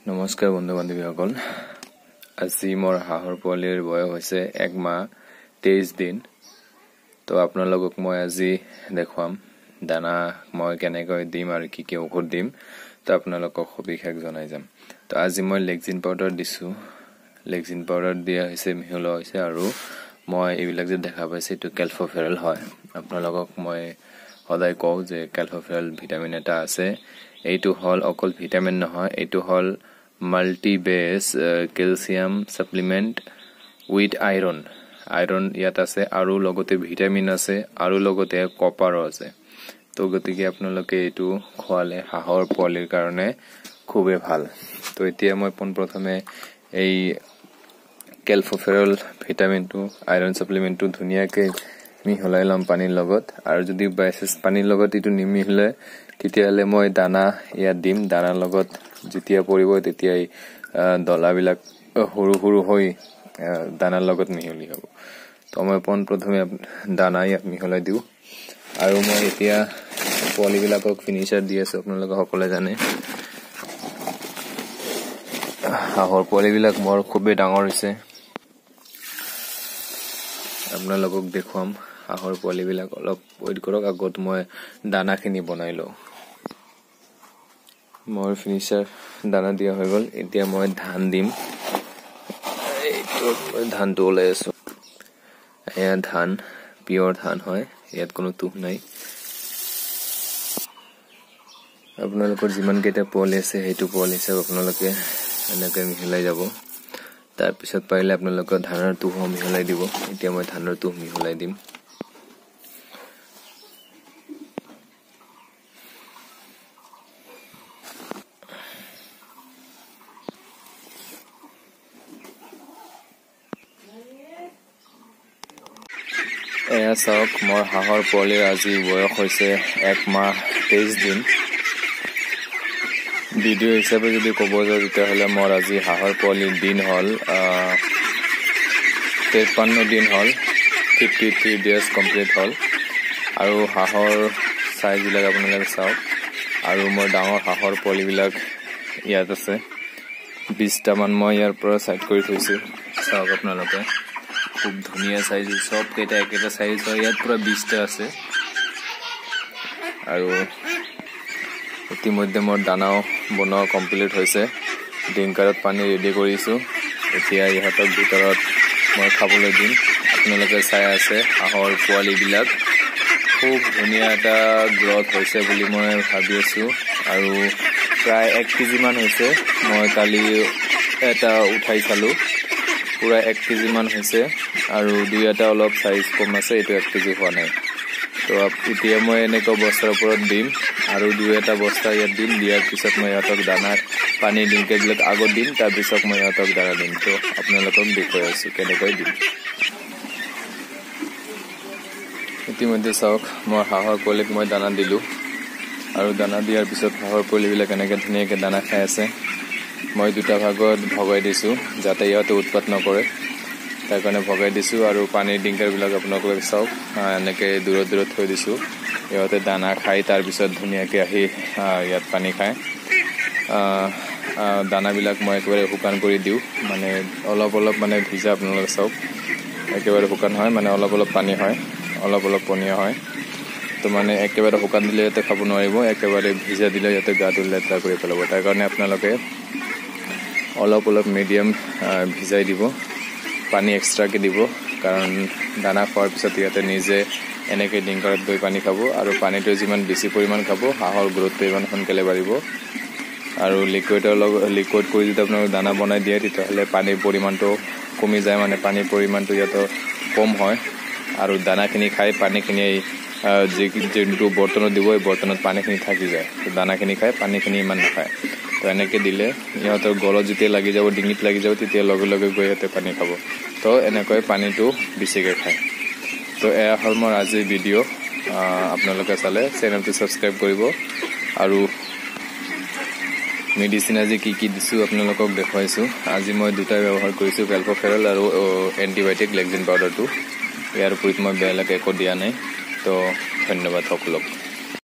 নমস্কাৰ বন্ধু বান্ধৱীসকল আজি মোৰ হাঁহৰ পোৱালিৰ বয়স হৈছে 1 মাহ 23 দিন তো আপোনালোকক মই আজি দেখুৱাম দানা মই কেনেকৈ দিম আৰু কি কি ঔষধ দিম তো আপোনালোকক সবিশেষ জনাই যাম তো আজি মই লেকজিন পাউডাৰ দিছো লেকজিন পাউডাৰ দিয়া হৈছে মিহলোৱা হৈছে আৰু মই এইবিলাক যে দেখা পাইছে তো কেলফোফেৰল হয় আপোনালোকক মই সদায় কওঁ যে কেলফোফেৰল ভিটামিন এটা আছে এইটো হল অকল ভিটামিন নহয় এইটো হল multi base calcium supplement with iron ইয়াত আছে আৰু লগতে ভিটামিন আছে আৰু লগতে কপাৰ আছে তো গতিকে আপোনালোকে এইটো খোৱালে হাঁহৰ পোৱালিৰ কাৰণে খুবেই ভাল তো এতিয়া মই প্ৰথমে এই কেলফোফেৰল ভিটামিনটো আয়ৰন সাপ্লিমেন্টটো ধুনিয়াকৈ মিহলাই লম পানীৰ লগত আৰু যদি বাইসেস পানীৰ লগত ইটো নিমিহলে তেতিয়ালে মই দানা ইয়াত দিম দানাৰ লগত যেতিয়া পৰিব তেতিয়াই দলাবিলাক সৰু সৰু হৈ দানাৰ লগত মিহলি হ'ব তো মই প্ৰথমে দানা ইয়াত মিহলাই দিও আৰু মই এতিয়া পোৱালিবিলাকক ফিনিশাৰ দি আছো আপোনালোকে সকলোৱে জানে হাঁহৰ পোৱালিবিলাক মোৰ খুবেই ডাঙৰ হৈছে আপোনালোকক দেখুৱাম হাঁহৰ পোৱালিবিলাক অলপ ওয়েট কৰক আগত মই দানাখিনি বনাই লওঁ মোৰ ফিনিশাৰ দানা দিয়া হৈ গল এতিয়া মই ধান দিম এইটো ধানটো ওলাই আছো এয়া ধান পিয়ৰ ধান হয় ইয়াত কোনো তুহ নাই আপোনালোকৰ যিমান কেইটা পোৱালি আছে হেতু পোৱালি হিচাপ আপোনালোকে এনেকৈ মিহলাই যাব তাৰ পিছত পাৰিলে আপোনালোকৰ ধানৰ তুহ মিহলাই দিব এতিয়া মই ধানৰ তুহ মিহলাই দিম এয়া চাওক মোৰ হাঁহৰ পোৱালিৰ আজি বয়স হৈছে 1 মাহ 23 দিন ভিডিও হিচাপে যদি ক'ব যাওঁ তেতিয়াহ'লে মোৰ আজি হাঁহৰ পোৱালিৰ দিন হ'ল 53 দিন হ'ল 53 ডেজ কমপ্লিট হ'ল আৰু হাঁহৰ সাইজবিলাক আপোনালোকে চাওক আৰু মোৰ ডাঙৰ হাঁহৰ পোৱালিবিলাক ইয়াত আছে 20টা মান মই ইয়াৰ পৰা সাইড কৰি থৈছো চাওক আপোনালোকে খুব ধুনিয়া সাইজ সব কেটা একটা সাইজ হয় ইয়াত পুরা 20টা আছে আৰু ইতিমধ্যে মোৰ দানাও বনোৱা কমপ্লিট হৈছে ডিংকাৰত পানী ৰেডি কৰিছো এতিয়া ইহঁতক ভিতৰত মই খাবলৈ দিম আপোনালোকে চাই আছে হাঁহৰ পোৱালিবিলাক খুব ধুনিয়া এটা গ্ৰোথ হৈছে বুলি মই ভাবি আছো আৰু প্ৰায় 1 কেজি মান হৈছে মই কালি এটা উঠাই চালো পুৰা 1 কেজি মান হৈছে আৰু দুই এটা অলপ সাইজ কম আছে এটো 1 কেজি হোৱা নাই তো এতিয়া মই এনেকৈ বস্তাৰ ওপৰত দিম আৰু দুই এটা বস্তা ইয়াত দিম দিয়াৰ পিছত মই ইহঁতক দানা পানী ডিংকেবিলাক আগত দিম তাৰ পিছত মই ইহঁতক দানা দিম তো আপোনালোকক দেখুৱাই আছো কেনেকৈ দিম ইতিমধ্যে চাওক মই হাঁহৰ পোৱালিক মই দানা দিলো আৰু দানা দিয়াৰ পিছত হাঁহৰ পোৱালিবিলাক এনেকৈ ধুনীয়াকৈ দানা খাই আছে মই দুটা ভাগত ভগাই দিছো যাতে ইহঁতে উৎপাত নকৰে তাৰ কাৰণে ভগাই দিছো আৰু পানীৰ ডিংকাৰবিলাক আপোনালোকে চাওক এনেকৈ দূৰত দূৰত থৈ দিছো ইহঁতে দানা খাই তাৰ পিছত ধুনীয়াকৈ আহি ইয়াত পানী খায় দানাবিলাক মই একেবাৰে শুকান কৰি দিও মানে অলপ অলপ মানে ভিজা আপোনালোকে চাওক একেবাৰে শুকান হয় মানে অলপ অলপ পানী হয় অলপ অলপ পনীয়া হয় তো মানে একেবাৰে শুকান দিলে ইয়াতে খাব নোৱাৰিব একেবাৰে ভিজা দিলে ইয়াতে গাটো লেতেৰা কৰি পেলাব তাৰ কাৰণে আপোনালোকে অলপ অলপ মিডিয়াম ভিজাই দিব পানী এক্সট্ৰাকে দিব কাৰণ দানা খোৱাৰ পিছত ইয়াতে নিজে এনেকৈ ডিংকাৰত গৈ পানী খাব আৰু পানীটো যিমান বেছি পৰিমাণ খাব হাঁহৰ গ্ৰোথটো ইমান সোনকালে বাঢ়িব আৰু লিকুইড কৰি যদি আপোনালোকে দানা বনাই দিয়ে তেতিয়াহ'লে পানীৰ পৰিমাণটো কমি যায় মানে পানীৰ পৰিমাণটো ইয়াতে কম হয় আৰু দানাখিনি খাই পানীখিনি যোনটো বৰ্তনত দিব এই বৰ্তনত পানীখিনি থাকি যায় তো দানাখিনি খাই পানীখিনি ইমান নাখায় তো এনেকৈ দিলে ইহঁতৰ গলত যেতিয়া লাগি যাব ডিঙিত লাগি যাব তেতিয়া লগে লগে গৈ ইহঁতে পানী খাব তো এনেকৈ পানীটো বেছিকৈ খায় তো এয়া হ'ল মোৰ আজিৰ ভিডিঅ' আপোনালোকে চালে চেনেলটো ছাবস্ক্ৰাইব কৰিব আৰু মেডিচিন আজি কি কি দিছো আপোনালোকক দেখুৱাইছো আজি মই দুটা ব্যৱহাৰ কৰিছো কেলফোফেৰল আৰু এন্টিবায়োটিক লেকজিন পাউডাৰটো ইয়াৰ ওপৰত মই বেলেগ একো দিয়া নাই তো ধন্যবাদ সকলোক